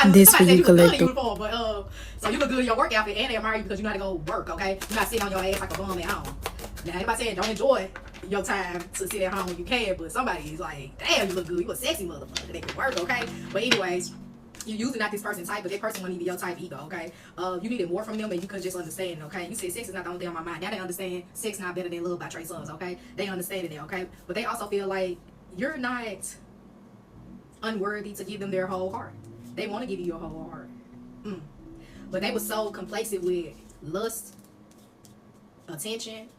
This for you, collective. So you look good in your work outfit, and they admire you because you know how to go work. Okay, you're not sitting on your ass like a bum at home. Now, anybody saying don't enjoy your time to sit at home when you can, but somebody's like, damn, you look good. You a sexy motherfucker. They can work, okay? But anyways, you usually not this person's type, but that person won't even be your type either, okay? You needed more from them, and you couldn't just understand, okay? You said sex is not the only thing on my mind. Now they understand sex not better than love by Trey Songz, okay? They understand it now, okay? But they also feel like you're not unworthy to give them their whole heart. They want to give you your whole heart. But they were so complacent with lust, attention,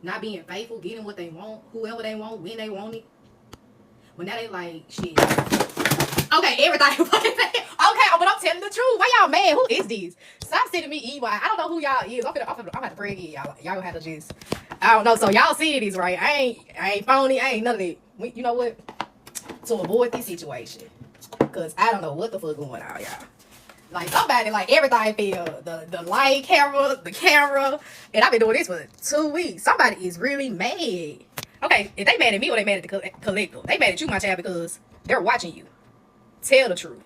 not being faithful, getting what they want, whoever they want, when they want it. But now they like, shit. Okay, everything. Okay, but I'm telling the truth. Why y'all mad? Who is this? Stop sending me EY. I don't know who y'all is. I'm gonna bring it, y'all. Y'all gonna have to just, I don't know. So y'all see this, right? I ain't phony. I ain't none of that. You know what? To avoid this situation, cause I don't know what the fuck going on, y'all. Like somebody, like everything feel the light camera, the camera, and I've been doing this for 2 weeks. Somebody is really mad. Okay, if they mad at me or they mad at the collective, they mad at you, my child, because they're watching you. Tell the truth.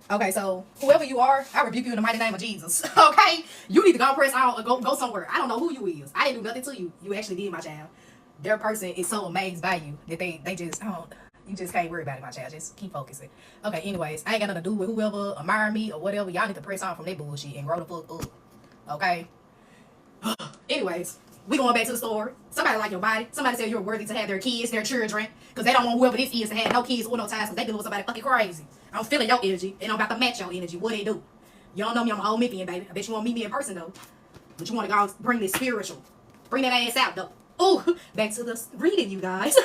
Okay, so whoever you are, I rebuke you in the mighty name of Jesus. Okay, you need to go press on or go somewhere. I don't know who you is. I didn't do nothing to you. You actually did, my child. Their person is so amazed by you that they just you just can't worry about it, my child. Just keep focusing. Okay, anyways, I ain't got nothing to do with whoever admire me or whatever. Y'all need to press on from that bullshit and grow the fuck up. Okay? Anyways, we going back to the story. Somebody like your body. Somebody say you're worthy to have their kids, their children. Because they don't want whoever this is to have no kids or no ties. Because they dealing with somebody fucking crazy. I'm feeling your energy. And I'm about to match your energy. What they do? You don't know me. I'm a whole Mippian, baby. I bet you won't meet me in person, though. But you want to go bring this spiritual. Bring that ass out, though. Oh, back to the reading, you guys.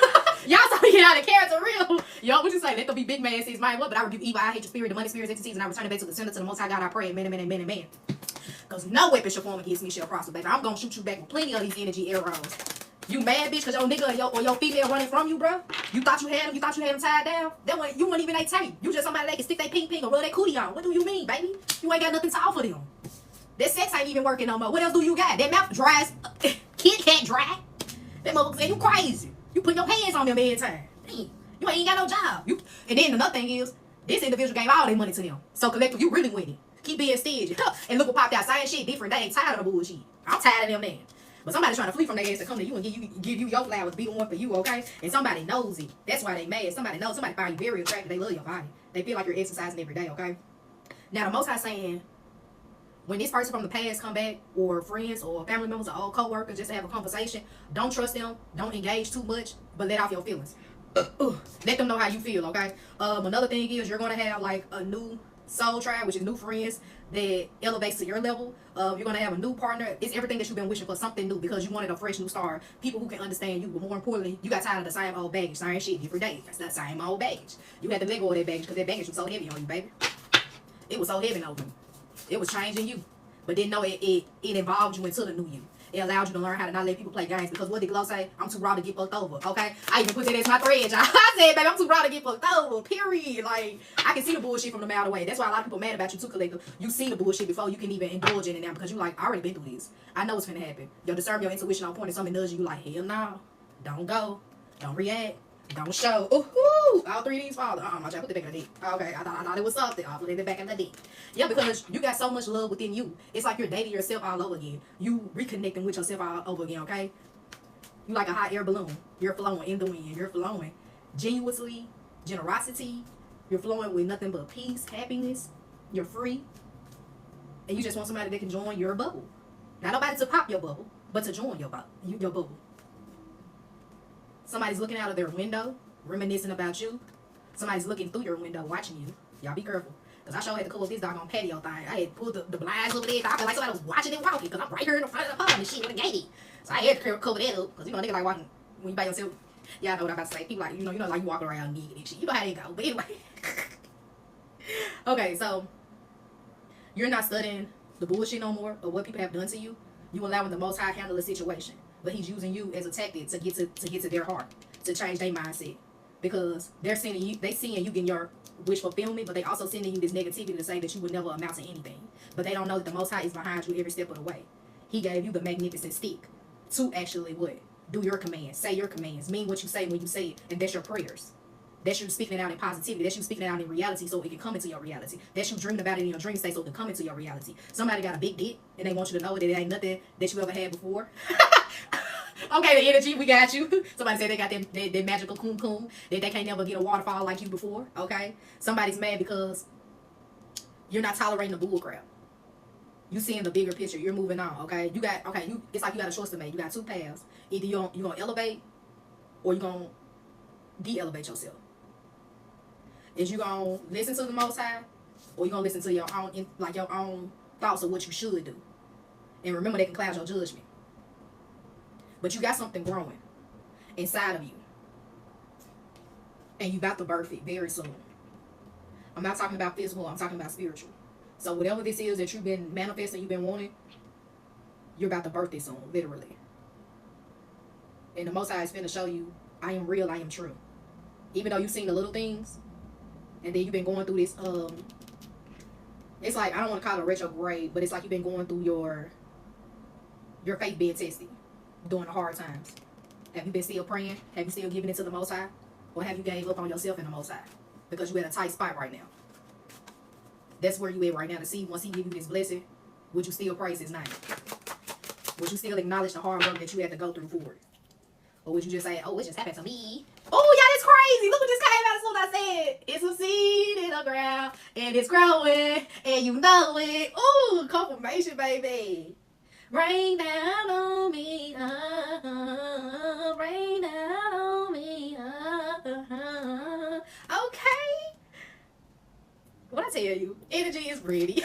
Y'all saw me get out of character real. Yo, what you say? Let them be big man, says mine. What? But I rebuke evil. I hate your spirit, the money spirits, entities, and I return it back to the center, to the most high God. I pray, amen, amen, amen, amen. Because no weapon shall form against me shall prosper, baby. I'm gonna shoot you back with plenty of these energy arrows. You mad, bitch, because your nigga or your female running from you, bro? You thought you had him? You thought you had him tied down? That one, you weren't even that tight. You just somebody that can stick their ping or rub that cootie on. What do you mean, baby? You ain't got nothing to offer them. That sex ain't even working no more. What else do you got? That mouth dries. Kid can't dry. That motherfucker say you crazy. You put your hands on them every time. Damn. You ain't got no job. And then another thing is, this individual gave all their money to them. So collective, you really winning. Keep being stingy. And look what popped out. Same shit, different. They ain't tired of the bullshit. I'm tired of them then. But somebody trying to flee from their ass to come to you and give you your flowers, be the one for you, okay? And somebody knows it. That's why they mad. Somebody knows. Somebody find you very attractive. They love your body. They feel like you're exercising every day, okay? Now, the Most High saying, when this person from the past come back, or friends, or family members, or old co-workers, just to have a conversation, don't trust them. Don't engage too much, but let off your feelings. Let them know how you feel, okay? Another thing is you're going to have, like, a new soul tribe, which is new friends that elevates to your level. You're going to have a new partner. It's everything that you've been wishing for, something new, because you wanted a fresh new start. People who can understand you, but more importantly, you got tired of the same old baggage, same shit, different days. That's the same old baggage. You had to let go of that baggage because that baggage was so heavy on you, baby. It was so heavy on you. It was changing you, but didn't know it involved you into the new you. It allowed you to learn how to not let people play games, because what did Glow say? I'm too raw to get fucked over, okay? I even put that as my thread, y'all. I said, baby, I'm too raw to get fucked over, period. Like, I can see the bullshit from the mile away. That's why a lot of people mad about you too, collective. You see the bullshit before you can even indulge in it now, because you like, I already been through this. I know what's finna happen. You'll disturb your intuition on point, and something nudge you like, hell no. Don't go. Don't react. Don't show. Ooh, all three of these fall. My child, put it back in the dick. Okay, I thought it was something. I'll put it back in the dick. Yeah, because you got so much love within you. It's like you're dating yourself all over again. You reconnecting with yourself all over again, okay? You like a hot air balloon. You're flowing in the wind. You're flowing genuinely, generosity. You're flowing with nothing but peace, happiness. You're free. And you just want somebody that can join your bubble. Not nobody to pop your bubble, but to join your bubble. Somebody's looking out of their window, reminiscing about you. Somebody's looking through your window, watching you. Y'all be careful. Because I sure had to cover this doggone patio thing. I had pulled the blinds over there. I felt like somebody was watching and walking, because I'm right here in the front of the pub and shit with a gate. So I had to cover that up. Because, you know, nigga like walking when you by yourself. Yeah, I know what I'm about to say. People like, you know, like you walk around naked and shit. You know how they go. But anyway. Okay, so you're not studying the bullshit no more, or what people have done to you. You allowing the Most High handle the situation. But he's using you as a tactic to get to their heart, to change their mindset, because they're seeing you getting your wish fulfillment, but they also sending you this negativity to say that you would never amount to anything. But they don't know that the Most High is behind you every step of the way. He gave you the magnificent stick to actually what? Do your commands, say your commands, mean what you say when you say it, and that's your prayers. That's you speaking it out in positivity. That's you speaking it out in reality so it can come into your reality. That's you dreaming about it in your dream state so it can come into your reality. Somebody got a big dick and they want you to know that it ain't nothing that you ever had before. Okay, the energy, we got you. Somebody said they got that magical coon that they can't never get a waterfall like you before. Okay, somebody's mad because you're not tolerating the bull crap. You seeing the bigger picture. You're moving on. Okay, it's like you got a choice to make. You got two paths. Either you're gonna elevate or you're gonna de-elevate yourself. Is you gonna listen to the Most High or you gonna listen to your own thoughts of what you should do? And remember, they can cloud your judgment. But you got something growing inside of you. And you about to birth it very soon. I'm not talking about physical, I'm talking about spiritual. So whatever this is that you've been manifesting, you've been wanting, you're about to birth it soon, literally. And the Most High is finna show you, I am real, I am true. Even though you've seen the little things, and then you've been going through this, it's like, I don't want to call it retrograde, but it's like you've been going through your faith being tested during the hard times. Have you been still praying? Have you still giving it to the Most High? Or have you gave up on yourself and the Most High? Because you're in a tight spot right now. That's where you at right now to see once he give you this blessing, would you still praise his name? Would you still acknowledge the hard work that you had to go through for it? Or would you just say, oh, it just happened to me? Oh, yeah, that's crazy. Look what just came out. That's what I said. It's a seed in the ground, and it's growing, and you know it. Ooh, confirmation, baby. Rain down on me, rain down on me, Okay. What I tell you, energy is ready.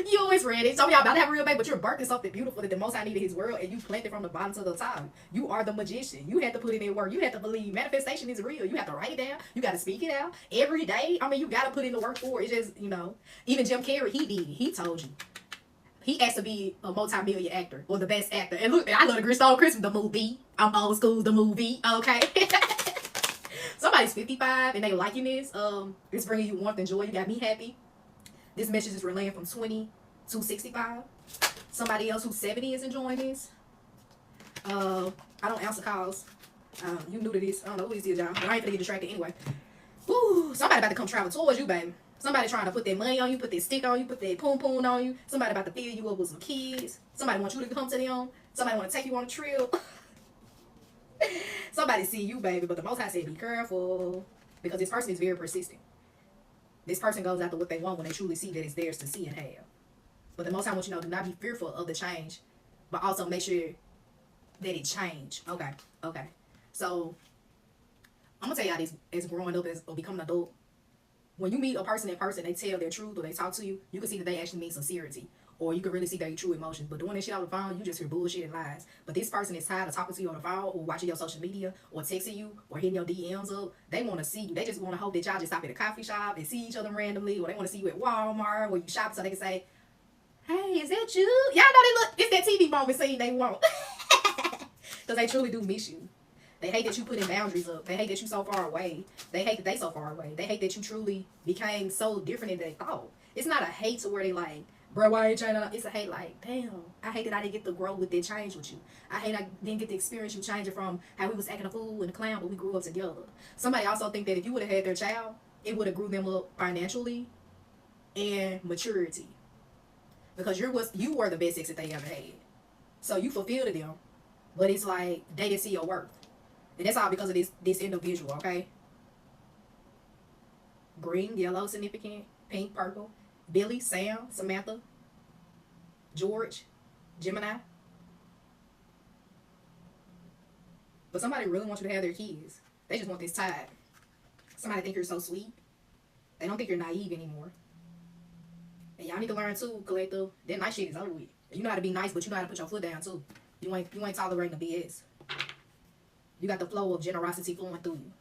You always ready. Some of y'all about to have a real baby, but you're birthing something beautiful that the Most High needed his world, and you planted from the bottom to the top. You are the magician. You had to put it in work. You had to believe manifestation is real. You have to write it down. You got to speak it out every day. I mean, you got to put in the work for it. It's just, even Jim Carrey, he did it. He told you. He asked to be a multi-million actor or the best actor. And look, I love the Grinch Stole Christmas, the movie. I'm old school, the movie. Okay. Somebody's 55 and they liking this. It's bringing you warmth and joy. You got me happy. This message is relaying from 20 to 65. Somebody else who's 70 is enjoying this. I don't answer calls. You new to this. I don't know who this is, y'all. I ain't gonna get distracted anyway. Ooh, somebody about to come travel towards you, baby. Somebody trying to put their money on you, put their stick on you, put their poon on you. Somebody about to fill you up with some kids. Somebody want you to come to them. Somebody want to take you on a trip. Somebody see you, baby, but the Most High said be careful because this person is very persistent. This person goes after what they want when they truly see that it's theirs to see and have. But the Most High wants you to know, do not be fearful of the change, but also make sure that it change. Okay. So I'm gonna tell y'all this: as growing up, or becoming an adult. When you meet a person in person, they tell their truth or they talk to you, you can see that they actually mean sincerity. Or you can really see their true emotions. But doing this shit on the phone, you just hear bullshit and lies. But this person is tired of talking to you on the phone or watching your social media or texting you or hitting your DMs up. They want to see you. They just want to hope that y'all just stop at a coffee shop and see each other randomly. Or they want to see you at Walmart where you shop so they can say, hey, is that you? Y'all know they look, it's that TV moment scene they want. Because they truly do miss you. They hate that you putting boundaries up. They hate that you so far away. They hate that they so far away. They hate that you truly became so different than they thought. It's not a hate to where they like, bro, why ain't changing? It's a hate like, damn, I hate that I didn't get to grow with that change with you. I hate I didn't get to experience you changing from how we was acting a fool and a clown, but we grew up together. Somebody also think that if you would have had their child, it would have grew them up financially and maturity. Because you were the best sex that they ever had. So you fulfilled them, but it's like they didn't see your worth. And that's all because of this individual, okay? Green, yellow, significant, pink, purple. Billy, Sam, Samantha, George, Gemini. But somebody really wants you to have their kids. They just want this tide. Somebody think you're so sweet. They don't think you're naive anymore. And y'all need to learn too, collective. That nice shit is over with. You know how to be nice, but you know how to put your foot down too. You ain't tolerating the BS. You got the flow of generosity flowing through you.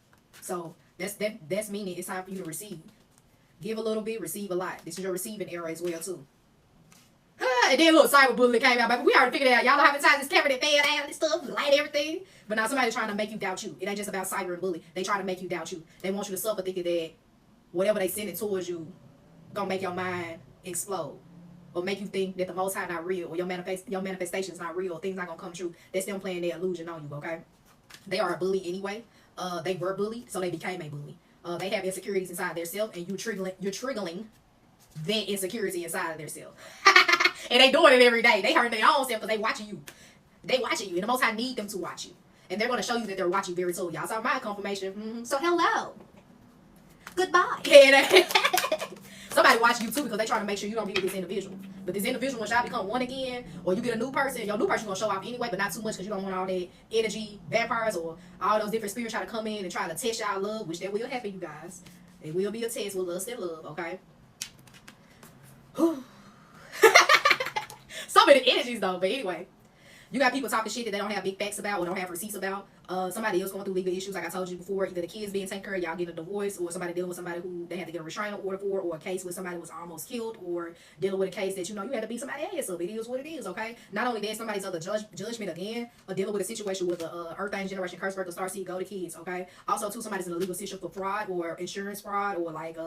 So that's meaning it's time for you to receive. Give a little bit, receive a lot. This is your receiving era as well too. And then look, cyberbullying came out, but we already figured it out. Y'all know how many times this camera that fell down and stuff, light everything. But now somebody's trying to make you doubt you. It ain't just about cyber and bully. They try to make you doubt you. They want you to suffer thinking that whatever they send it towards you gonna make your mind explode. Or make you think that the Most High not real, or your manifestation is not real, or things not gonna come true. That's them playing their illusion on you, okay? They are a bully anyway. They were bullied, so they became a bully. They have insecurities inside their self, and you're triggering that insecurity inside of their self. And they doing it every day. They hurting their own self because they watching you. They watching you, and the Most High need them to watch you. And they're going to show you that they're watching very soon. Y'all saw my confirmation. So hello. Goodbye. Somebody watching you too because they trying to make sure you don't be with this individual. But this individual, once y'all become one again, or you get a new person, your new person gonna show off anyway, but not too much because you don't want all that energy, vampires, or all those different spirits try to come in and try to test y'all love, which that will happen, you guys. It will be a test with lust and love, okay? So many energies though, but anyway. You got people talking shit that they don't have big facts about or don't have receipts about. Somebody else going through legal issues, like I told you before, either the kids being taken care of, y'all getting a divorce, or somebody dealing with somebody who they had to get a restraining order for, or a case where somebody was almost killed, or dealing with a case that you had to beat somebody's ass up. It is what it is, okay? Not only that, somebody's other judgment again, or dealing with a situation with the Earth Angel Generation Curse Birth, Star Seed, Go to Kids, okay? Also, too, somebody's in a legal situation for fraud or insurance fraud or like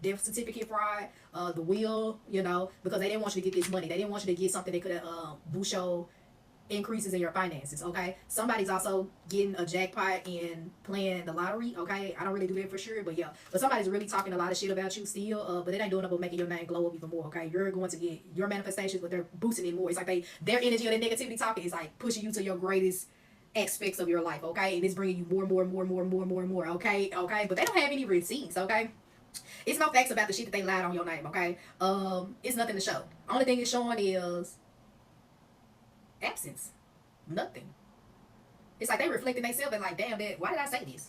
death certificate fraud, the will, because they didn't want you to get this money. They didn't want you to get something that could boost your increases in your finances, okay? Somebody's also getting a jackpot and playing the lottery, okay? I don't really do that for sure, but yeah. But somebody's really talking a lot of shit about you still, but it ain't doing nothing but making your name glow up even more, okay? You're going to get your manifestations, but they're boosting it more. It's like their energy or their negativity talking is like pushing you to your greatest aspects of your life, okay? And it's bringing you more, okay? Okay? But they don't have any receipts, okay? It's no facts about the shit that they lied on your name, okay? It's nothing to show. Only thing it's showing is absence. Nothing. It's like they reflecting themselves and like, damn, why did I say this?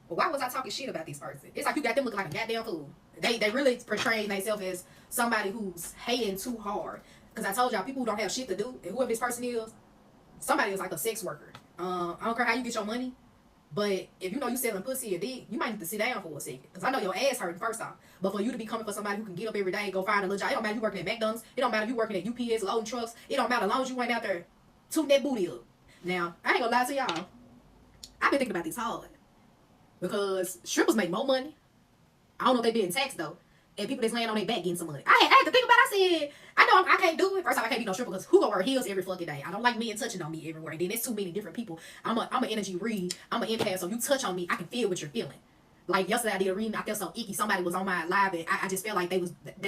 Or why was I talking shit about this person? It's like you got them looking like a goddamn fool. They really portraying themselves as somebody who's hating too hard. Because I told y'all, people who don't have shit to do, and whoever this person is, somebody is like a sex worker. I don't care how you get your money, but if you selling pussy or dick, you might need to sit down for a second. Because I know your ass hurting first off. But for you to be coming for somebody who can get up every day and go find a little job, it don't matter if you working at McDonald's, it don't matter if you working at UPS, loading trucks, it don't matter as long as you ain't out there tooting that booty up. Now, I ain't gonna lie to y'all. I've been thinking about this hard. Because strippers make more money. I don't know if they being taxed though. And people that's laying on their back getting some money. I had to think about it. I said, I know I can't do it. First off, I can't be no stripper because who gonna wear heels every fucking day? I don't like men touching on me everywhere. And then there's too many different people. I'm an energy read. I'm an empath. So you touch on me, I can feel what you're feeling. Like yesterday I did a reading, I felt so icky. Somebody was on my live and I just felt like they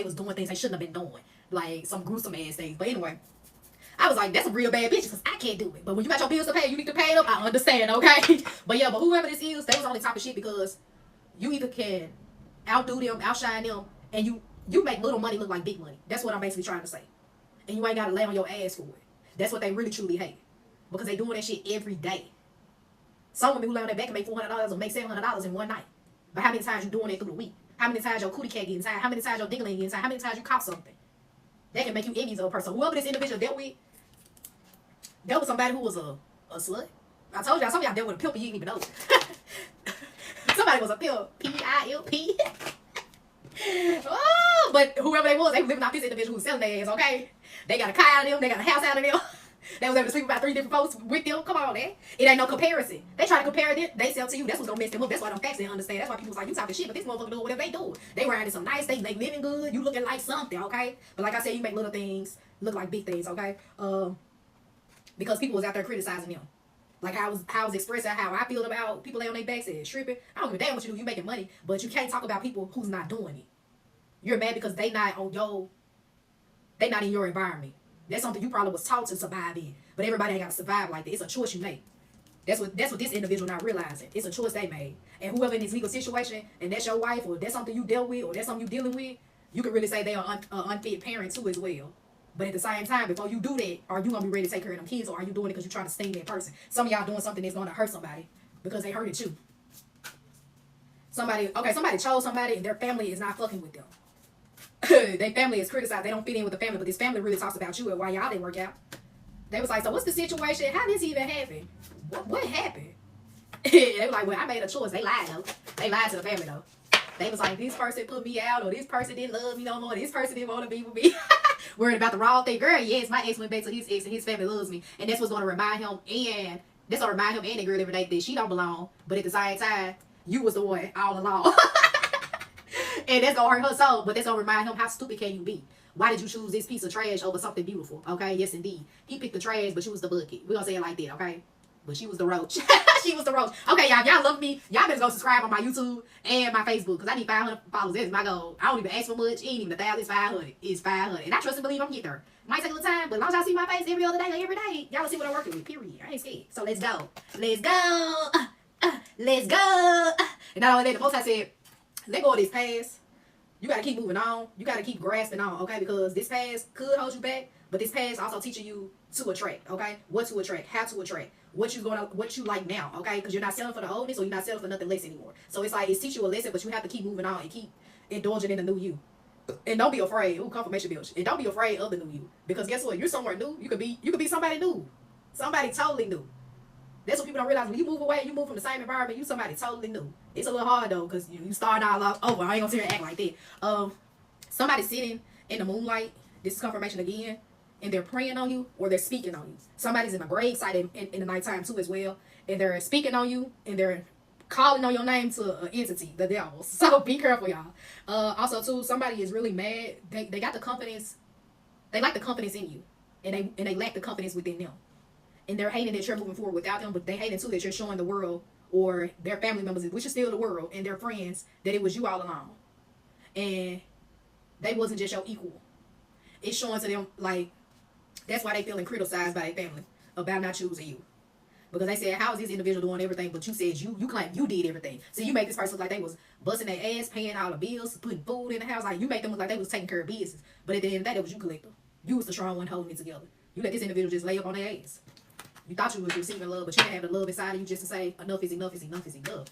was doing things they shouldn't have been doing. Like some gruesome ass things. But anyway, I was like, that's a real bad bitch because I can't do it. But when you got your bills to pay, you need to pay them. I understand, okay? But yeah, but whoever this is, they was only talking shit because you either can outdo them, outshine them, and you make little money look like big money. That's what I'm basically trying to say. And you ain't got to lay on your ass for it. That's what they really truly hate. Because they doing that shit every day. Some women who lay on their back can make $400 or make $700 in one night. But how many times you doing it through the week? How many times your cootie cat getting tired? How many times your dingling getting tired? How many times you caught something? That can make you envious of a person. Whoever this individual dealt with somebody who was a slut. I told y'all, some of y'all dealt with a pimp and you didn't even know it. Somebody was a pimp. P-I-L-P. Oh, but whoever they was living off this individual who's selling their ass, okay? They got a car out of them. They got a house out of them. They was able to sleep with about 3 different folks with them. Come on, man. It ain't no comparison. They try to compare it. They sell to you. That's what's going to mess them up. That's why them facts didn't understand. That's why people was like, you talking shit, but this motherfucker doing whatever they do. They riding some nice things. They living good. You looking like something, okay? But like I said, you make little things look like big things, okay? Because people was out there criticizing them. Like I was expressing how I feel about people lay on their backs and stripping. I don't give a damn what you do. You making money. But you can't talk about people who's not doing it. You're mad because they not in your environment. That's something you probably was taught to survive in. But everybody ain't got to survive like that. It's a choice you make. That's what this individual not realizing. It's a choice they made. And whoever in this legal situation, and that's your wife, or that's something you dealt with, or that's something you dealing with, you can really say they are unfit parents too as well. But at the same time, before you do that, are you going to be ready to take care of them kids, or are you doing it because you're trying to sting that person? Some of y'all doing something that's going to hurt somebody because they hurted you. Somebody chose somebody and their family is not fucking with them. Their family is criticized. They don't fit in with the family, but this family really talks about you and why y'all didn't work out. They was like, so what's the situation? How did this even happen? What happened? They were like, well, I made a choice. They lied, though. They lied to the family, though. They was like, this person put me out, or this person didn't love me no more. This person didn't want to be with me. Worried about the wrong thing. Girl, yes, my ex went back to his ex, and his family loves me. And that's what's going to remind him, and the girl every day that she don't belong. But at the same time, you was the one all along. And that's going to hurt her soul, but that's going to remind him, how stupid can you be? Why did you choose this piece of trash over something beautiful? Okay, yes, indeed. He picked the trash, but you was the bucket. We're going to say it like that, okay? But she was the roach. She was the roach. Okay, y'all. If y'all love me, y'all better go subscribe on my YouTube and my Facebook. Because I need 500 followers. That's my goal. I don't even ask for much. It ain't even 1,000. It's 500. It's 500. And I trust and believe I'm going to get there. Might take a little time. But as long as y'all see my face every other day or every day, y'all will see what I'm working with. Period. I ain't scared. So let's go. Let's go. Let's go. And not only that, the Most High said, let go of this past. You got to keep moving on. You got to keep grasping on, okay? Because this past could hold you back. But this past also teaching you to attract, okay? What to attract, how to attract, what you like now, okay? Because you're not selling for the oldness or you're not selling for nothing less anymore. So it's like it's teaching you a lesson, but you have to keep moving on and keep indulging in the new you. And don't be afraid. Ooh, confirmation bills. And don't be afraid of the new you. Because guess what? You're somewhere new. You could be somebody new. Somebody totally new. That's what people don't realize. When you move away, you move from the same environment, you somebody totally new. It's a little hard though, because you start all off over. I ain't gonna sit here and act like that. Somebody sitting in the moonlight, this is confirmation again, and they're praying on you or they're speaking on you. Somebody's in a grave site in the nighttime too as well, and they're speaking on you and they're calling on your name to an entity, the devil. So be careful, y'all. Also too, somebody is really mad. They got the confidence. They like the confidence in you, and they lack the confidence within them. And they're hating that you're moving forward without them, but they hating too that you're showing the world or their family members, which is still the world, and their friends, that it was you all along. And they wasn't just your equal. It's showing to them, like, that's why they feeling criticized by their family about not choosing you. Because they said, how is this individual doing everything, but you said you claim you did everything. So you make this person look like they was busting their ass, paying all the bills, putting food in the house. Like, you make them look like they was taking care of business. But at the end of the day, it was you collector. You was the strong one holding it together. You let this individual just lay up on their ass. You thought you was receiving love, but you didn't have the love inside of you just to say, enough is enough is enough is enough.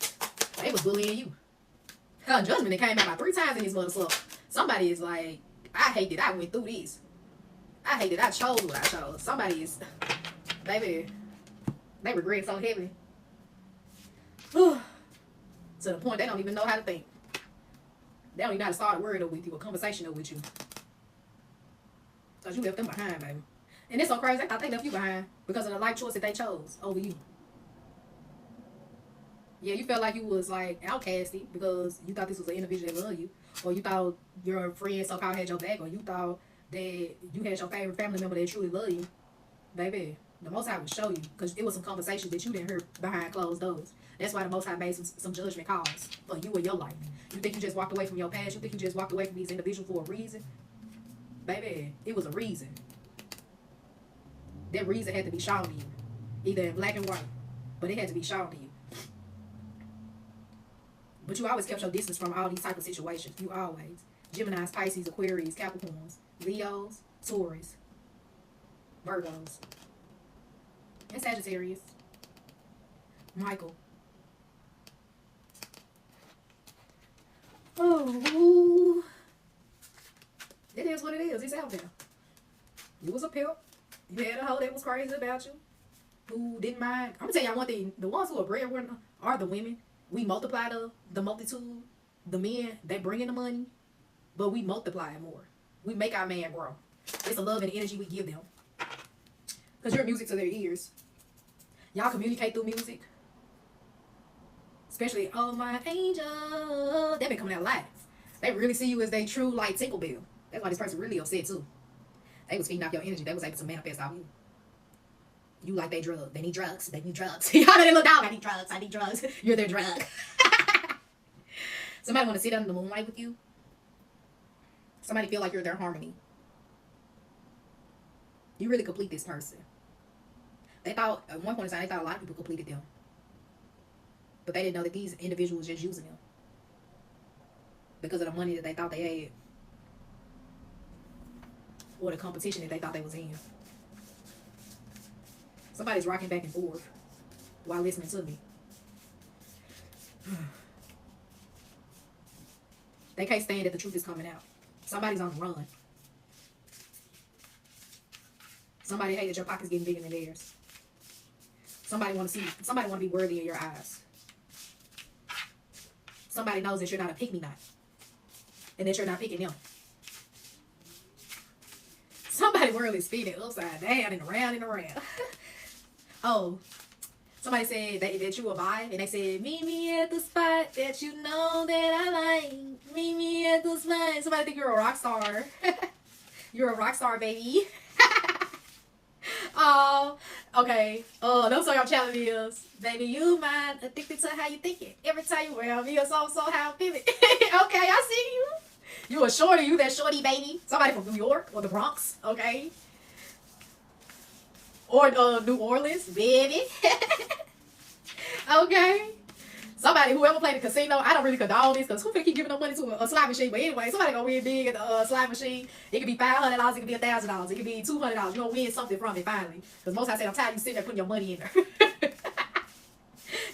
They was bullying you. Her judgment, it came out about 3 times in this mother stuff. Somebody is like, I hate that I went through this. I hate that I chose what I chose. Somebody is, baby, they regret so heavily. To the point they don't even know how to think. They don't even know how to start a word up with you, a conversation up with you. Because you left them behind, baby. And it's so crazy, I thought they left you behind because of the life choice that they chose over you. Yeah, you felt like you was like outcasted because you thought this was an individual that loved you, or you thought your friend so-called had your back, or you thought that you had your favorite family member that truly loved you. Baby, the Most High would show you, because it was some conversations that you didn't hear behind closed doors. That's why the Most High made some judgment calls for you and your life. You think you just walked away from your past? You think you just walked away from these individuals for a reason? Baby, it was a reason. That reason had to be shown to you, either in black and white, but it had to be shown to you. But you always kept your distance from all these type of situations. You always. Geminis, Pisces, Aquarius, Capricorns, Leos, Taurus, Virgos, and Sagittarius. Michael. Oh, it is what it is. It's out there. You was a pimp. You had a hoe that was crazy about you, who didn't mind. I'm gonna tell y'all one thing: the ones who are breadwinner are the women. We multiply the multitude. The men, they bring in the money, but we multiply it more. We make our man grow. It's the love and energy we give them. Because you're music to their ears. Y'all communicate through music. Especially, oh my angel. They've been coming out live. They really see you as they true like Tinkle Bill. That's why this person really upset too. They was feeding off your energy. They was able to manifest off you. You like they drug. They need drugs. They need drugs. Y'all know they look down. I need drugs. I need drugs. You're their drug. Somebody want to sit under the moonlight with you. Somebody feel like you're their harmony. You really complete this person. They thought, at one point in time, they thought a lot of people completed them. But they didn't know that these individuals just using them. Because of the money that they thought they had. Or the competition that they thought they was in. Somebody's rocking back and forth while listening to me. They can't stand that the truth is coming out. Somebody's on the run. Somebody hate that your pocket's getting bigger than theirs. Somebody want to be worthy in your eyes. Somebody knows that you're not a pick-me-not. And that you're not picking them. Somebody world is spinning upside down and around and around. Oh, somebody said that you were bi, and they said, meet me at the spot that you know that I like. Meet me at the spot. Somebody think you're a rock star. You're a rock star, baby. Oh, okay. Those are your challenge is, baby, you mind addicted to how you think it. Every time you wear me, so how I feel it. Okay, I see you. You a shorty, you that shorty baby. Somebody from New York or the Bronx, okay? Or New Orleans, baby. Okay. Somebody, whoever played the casino, I don't really condone this because who finna keep giving no money to a slot machine? But anyway, somebody gonna win big at the slot machine. It could be $500, it could be $1,000, it could be $200. You gonna win something from it finally. Because most I said, I'm tired of you sitting there putting your money in there.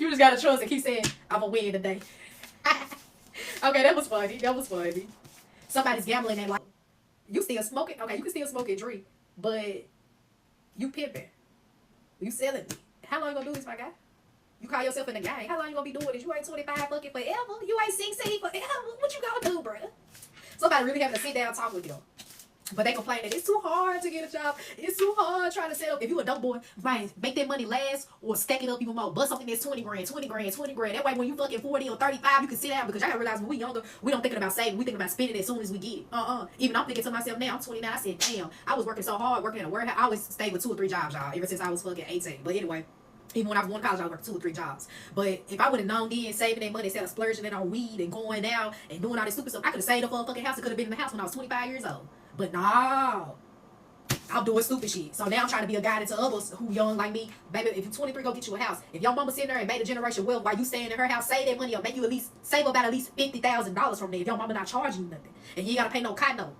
You just gotta trust and keep saying, I'm gonna win today. Okay, that was funny. That was funny. Somebody's gambling and like, you still smoking? Okay, you can still smoke and drink, but you pimping. You selling it. How long you gonna do this, my guy? You call yourself in the game. How long you gonna be doing this? You ain't 25 fucking forever. You ain't 16 forever. What you gonna do, bruh? Somebody really having to sit down and talk with them. But they complain that it's too hard to get a job. It's too hard trying to set up. If you a dope boy, man, make that money last or stack it up even more. Bust something that's 20 grand, 20 grand, 20 grand. That way when you fucking 40 or 35, you can sit down because y'all gotta realize when we younger, we don't thinking about saving. We thinking about spending as soon as we get it. Even I'm thinking to myself now, I'm 29. I said, damn, I was working so hard, working in a warehouse. I always stayed with 2 or 3 jobs, y'all, ever since I was fucking 18. But anyway, even when I was going to college, I was working 2 or 3 jobs. But if I would have known then, saving that money instead of splurging it on weed and going out and doing all this stupid stuff, I could have saved up for a fucking house. It could have been in the house when I was 25 years old. But no, I'm doing stupid shit. So now I'm trying to be a guide to others who young like me. Baby, if you're 23, go get you a house. If your mama sitting there and made a generation wealth while you staying in her house, save that money or make you at least save about at least $50,000 from there. If your mama not charging you nothing. And you ain't got to pay no cotton note.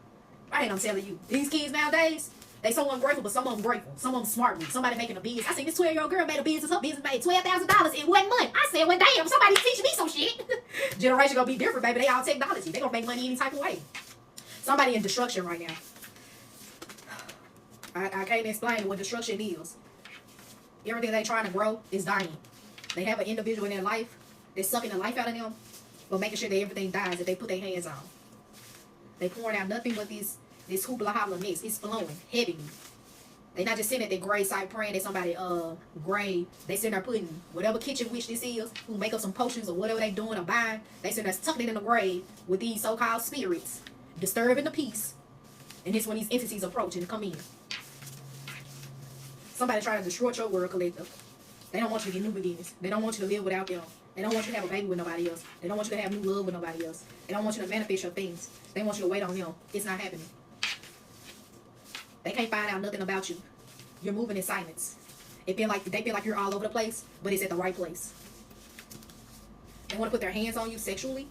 Right, I'm telling you. These kids nowadays, they so ungrateful, but some of them grateful. Some of them smart with somebody making a business. I seen this 12-year-old girl made a business. Her business made $12,000 in 1 month. I said, well, damn, somebody teach me some shit. Generation gonna be different, baby. They all technology. They gonna make money any type of way. Somebody in destruction right now. I can't explain what destruction is. Everything they trying to grow is dying. They have an individual in their life that's sucking the life out of them, but making sure that everything dies that they put their hands on. They pouring out nothing but this hoopla hoopla mix. It's flowing heavy. They not just sitting at their grave site praying that somebody grave. They sitting there putting whatever kitchen wish this is, who make up some potions or whatever they doing or buying. They sitting there tucking it in the grave with these so-called spirits, disturbing the peace. And this when these entities approach and come in. Somebody trying to destroy your world collective. They don't want you to get new beginnings. They don't want you to live without them. They don't want you to have a baby with nobody else. They don't want you to have new love with nobody else. They don't want you to manifest your things. They want you to wait on them. It's not happening. They can't find out nothing about you. You're moving in silence. They feel like you're all over the place, but it's at the right place. They want to put their hands on you sexually.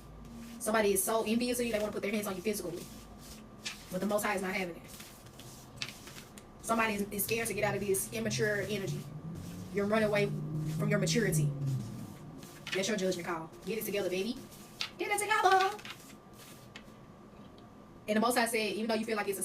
Somebody is so envious of you, they want to put their hands on you physically. But the Most High is not having it. Somebody is scared to get out of this immature energy. You're running away from your maturity. That's your judgment call. Get it together, baby. Get it together. And the Most High said, even though you feel like it's a